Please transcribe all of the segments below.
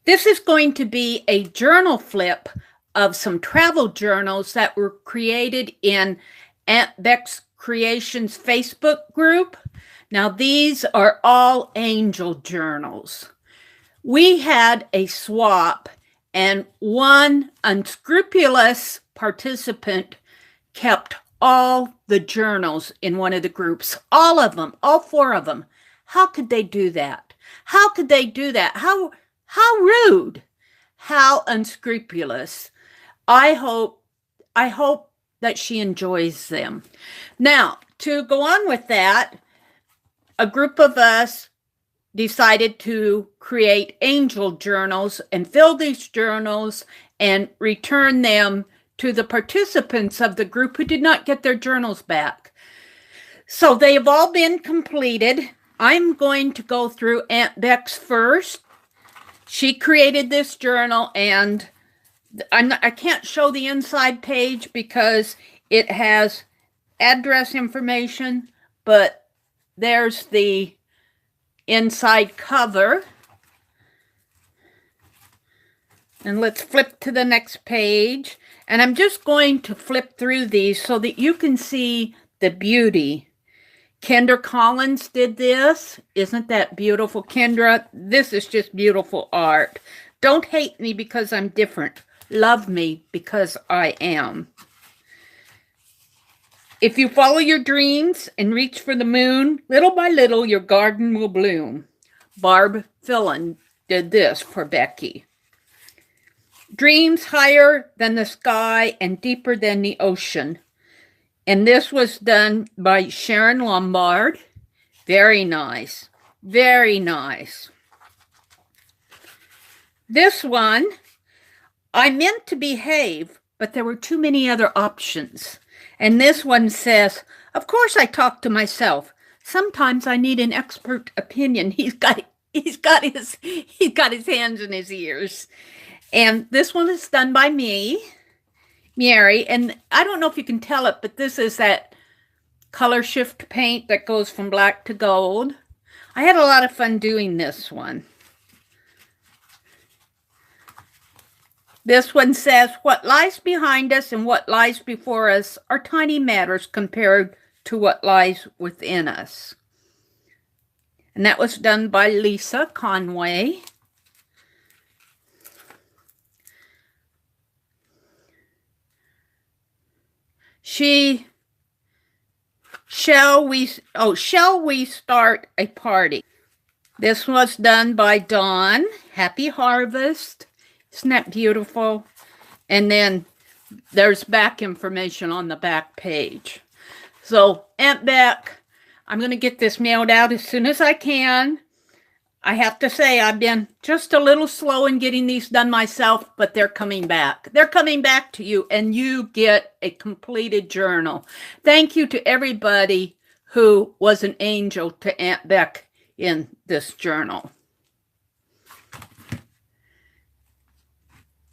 This is going to be a journal flip of some travel journals that were created in Aunt Beck's Creations Facebook group. Now, these are all angel journals. We had a swap, and one unscrupulous participant kept all the journals in one of the groups. All of them, all four of them. How could they do that? How could they do that? How rude. How unscrupulous. I hope that she enjoys them. Now, to go on with that, a group of us decided to create angel journals and fill these journals and return them to the participants of the group who did not get their journals back. So they have all been completed. I'm going to go through Aunt Beck's first. She created this journal, and I can't show the inside page because it has address information, but there's the inside cover. And let's flip to the next page. And I'm just going to flip through these so that you can see the beauty. Kendra Collins did this. Isn't that beautiful, Kendra? This is just beautiful art. Don't hate me because I'm different. Love me because I am. If you follow your dreams and reach for the moon, little by little your garden will bloom. Barb Fillon did this for Becky. Dreams higher than the sky and deeper than the ocean. And this was done by Sharon Lombard. Very nice. Very nice. This one, I meant to behave, but there were too many other options. And this one says, of course I talk to myself. Sometimes I need an expert opinion. He's got his hands in his ears. And this one is done by me, Meri. And I don't know if you can tell it, but this is that color shift paint that goes from black to gold. I had a lot of fun doing this one. This one says, what lies behind us and what lies before us are tiny matters compared to what lies within us. And that was done by Lisa Conway. Shall we start a party? This was done by Dawn. Happy Harvest. Isn't that beautiful? And then there's back information on the back page. So, Aunt Beck, I'm going to get this mailed out as soon as I can. I have to say I've been just a little slow in getting these done myself, but they're coming back. They're coming back to you, and you get a completed journal. Thank you to everybody who was an angel to Aunt Beck in this journal.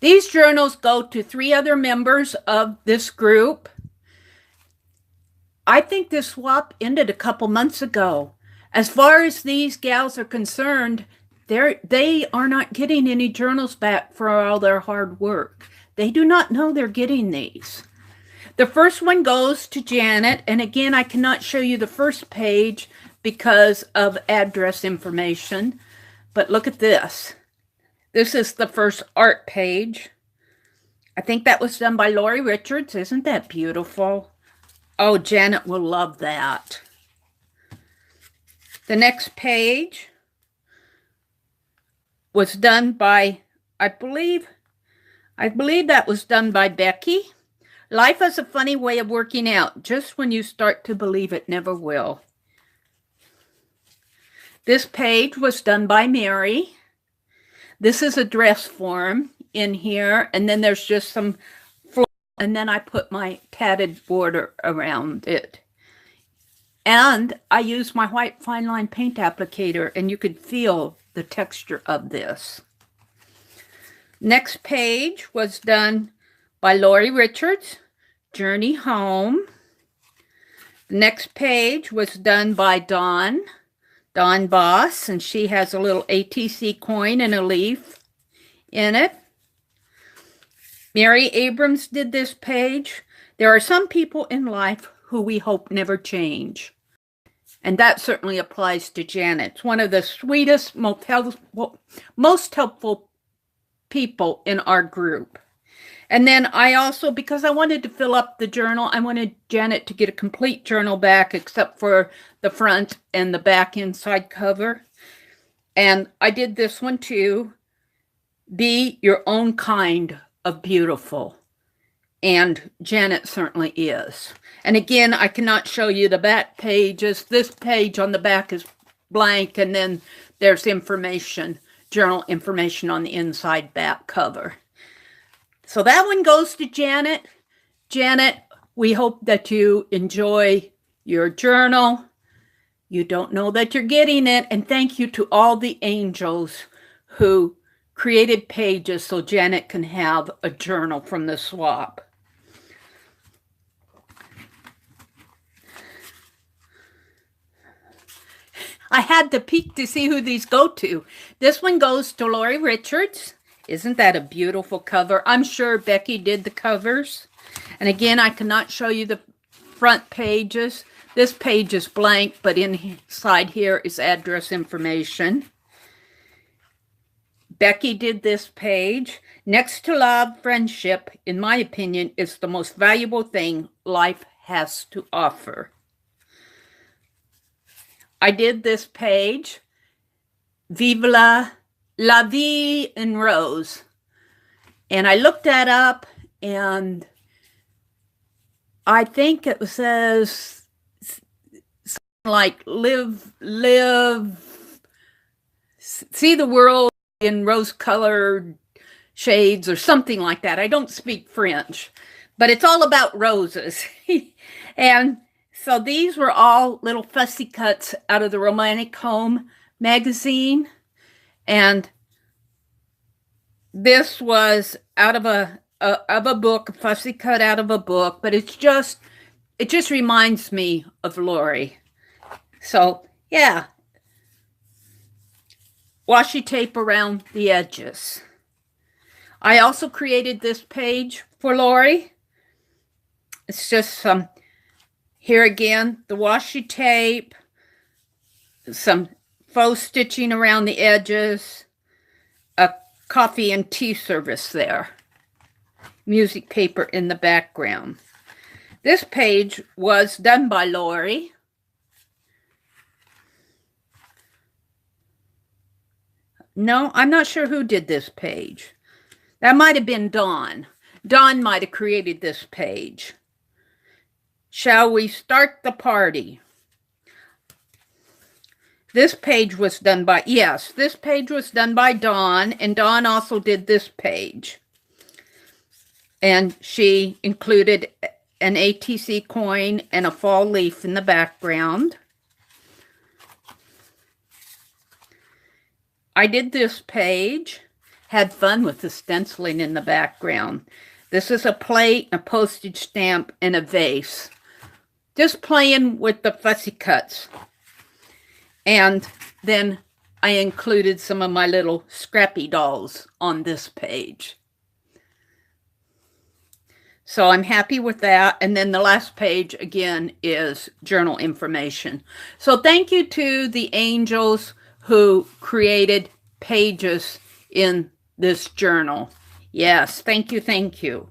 These journals go to 3 other members of this group. I think this swap ended a couple months ago. As far as these gals are concerned, they are not getting any journals back for all their hard work. They do not know they're getting these. The first one goes to Janet, and again, I cannot show you the first page because of address information, but look at this. This is the first art page. I think that was done by Lori Richards. Isn't that beautiful? Oh, Janet will love that. The next page was done by, I believe that was done by Becky. Life has a funny way of working out. Just when you start to believe it never will. This page was done by Meri. This is a dress form in here, and then there's just some floral, and then I put my tatted border around it. And I used my white fine line paint applicator, and you could feel the texture of this. Next page was done by Lori Richards, Journey Home. The next page was done by Dawn Boss, and she has a little ATC coin and a leaf in it. Jeri Abrams did this page. There are some people in life who we hope never change. And that certainly applies to Janet. It's one of the sweetest, most helpful people in our group. And then I also, because I wanted to fill up the journal, I wanted Janet to get a complete journal back except for the front and the back inside cover. And I did this one too. Be your own kind of beautiful. And Janet certainly is. And again, I cannot show you the back pages. This page on the back is blank, and then there's information, journal information on the inside back cover. So that one goes to Janet. Janet, we hope that you enjoy your journal. You don't know that you're getting it. And thank you to all the angels who created pages so Janet can have a journal from the swap. I had to peek to see who these go to. This one goes to Lori Richards. Isn't that a beautiful cover? I'm sure Becky did the covers. And again, I cannot show you the front pages. This page is blank, but inside here is address information. Becky did this page. Next to love, friendship, in my opinion, is the most valuable thing life has to offer. I did this page, Vive la vie en rose. And I looked that up, and I think it says something like live, see the world in rose-colored shades or something like that. I don't speak French, but it's all about roses. And so these were all little fussy cuts out of the Romantic Home magazine. And this was out of a book, a fussy cut out of a book, but it just reminds me of Lori. So yeah, washi tape around the edges. I also created this page for Lori. It's just some, here again, the washi tape, some faux stitching around the edges, a coffee and tea service there, music paper in the background. This page was done by Lori. No, I'm not sure who did this page. That might have been Dawn. Dawn might have created this page. Shall we start the party? This page was done by, yes, this page was done by Dawn, and Dawn also did this page. And she included an ATC coin and a fall leaf in the background. I did this page, had fun with the stenciling in the background. This is a plate, a postage stamp, and a vase. Just playing with the fussy cuts. And then I included some of my little scrappy dolls on this page. So I'm happy with that. And then the last page, again, is journal information. So thank you to the angels who created pages in this journal. Yes, thank you, thank you.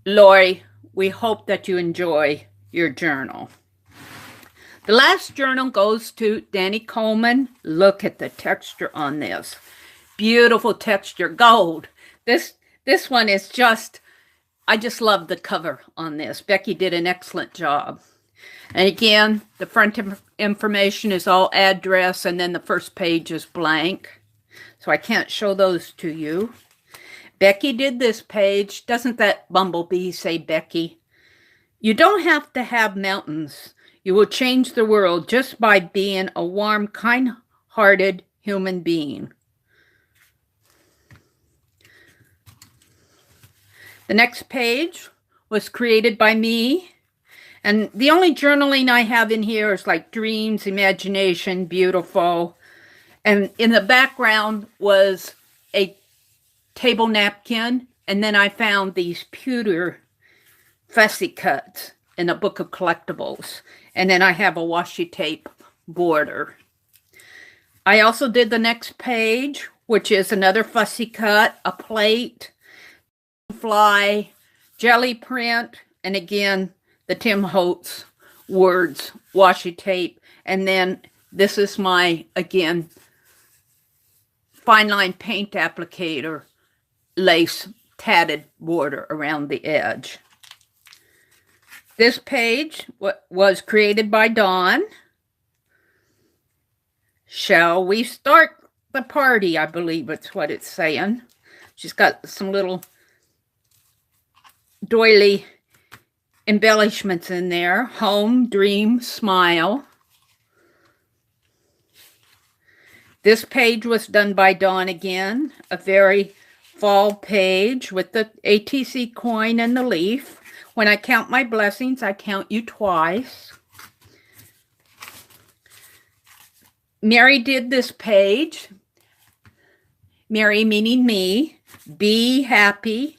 Lori, we hope that you enjoy your journal. The last journal goes to Danny Coleman. Look at the texture on this. Beautiful texture, gold. This one is just, I just love the cover on this. Becky did an excellent job. And again, the front information is all address, and then the first page is blank. So I can't show those to you. Becky did this page. Doesn't that bumblebee say Becky? You don't have to have mountains. You will change the world just by being a warm, kind-hearted human being. The next page was created by me. And the only journaling I have in here is like dreams, imagination, beautiful. And in the background was a table napkin. And then I found these pewter fussy cuts in a book of collectibles. And then I have a washi tape border. I also did the next page, which is another fussy cut, a plate, fly, jelly print, and again, the Tim Holtz words, washi tape. And then this is my, again, fine line paint applicator, lace tatted border around the edge. This page was created by Dawn. Shall we start the party? I believe it's what it's saying. She's got some little doily embellishments in there. Home, dream, smile. This page was done by Dawn again. A very fall page with the ATC coin and the leaf. When I count my blessings, I count you twice. Meri did this page. Meri meaning me. Be happy.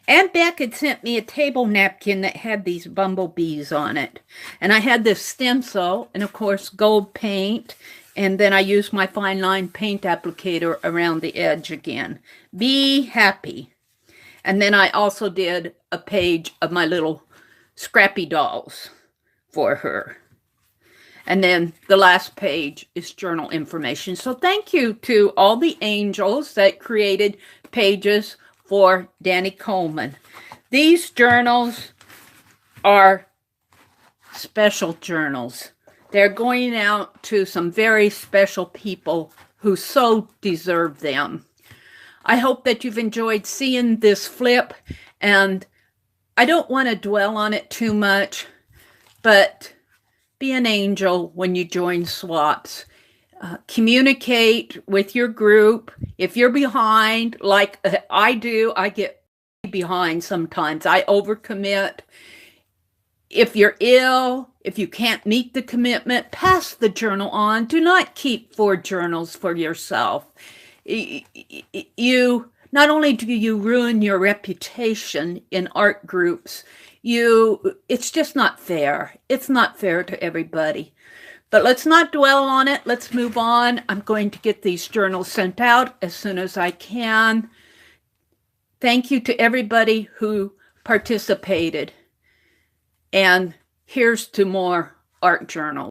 And Beck had sent me a table napkin that had these bumblebees on it. And I had this stencil and, of course, gold paint. And then I used my fine line paint applicator around the edge again. Be happy. And then I also did a page of my little scrappy dolls for her. And then the last page is journal information. So thank you to all the angels that created pages for Danny Coleman. These journals are special journals. They're going out to some very special people who so deserve them. I hope that you've enjoyed seeing this flip, and I don't want to dwell on it too much, but be an angel when you join swaps. Communicate with your group. If you're behind, like I do, I get behind sometimes. I overcommit. If you're ill, if you can't meet the commitment, pass the journal on. Do not keep 4 journals for yourself. You not only do you ruin your reputation in art groups, it's just not fair. It's not fair to everybody. But let's not dwell on it. Let's move on. I'm going to get these journals sent out as soon as I can. Thank you to everybody who participated. And here's to more art journals.